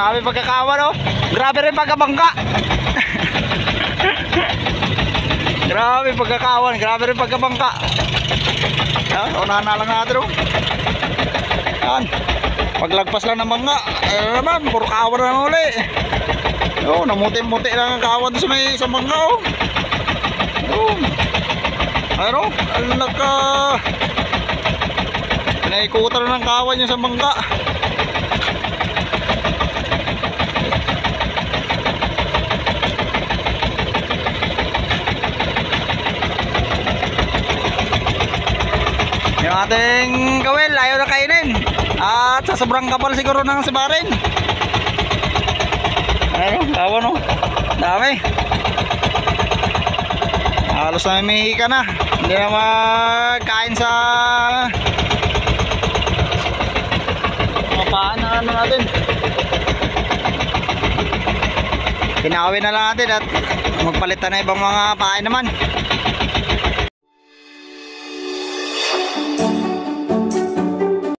Grabe pagkakawan, oh. Grabe rin pagkabangka. Grabe pagkakawan, grabe rin pagkabangka. Yan, unahan na lang natin, oh. Yan. Paglagpas lang ng bangka, naman, puro kawan na uli. Oh, namuti-muti lang ang kawan sa may isang bangka, oh. Oh. Ayun, oh, alaka. Pinaikutan na ng kawan yung sa bangka. Yung ating kawil ayaw na kainin at sa sobrang kapal siguro ng sibarin. Ayun, kawan, oh. Dami. Halos na may ka na. Hindi na magkain sa mga paan na ano natin. Pinawin na lang natin at magpalitan na ibang mga pain naman.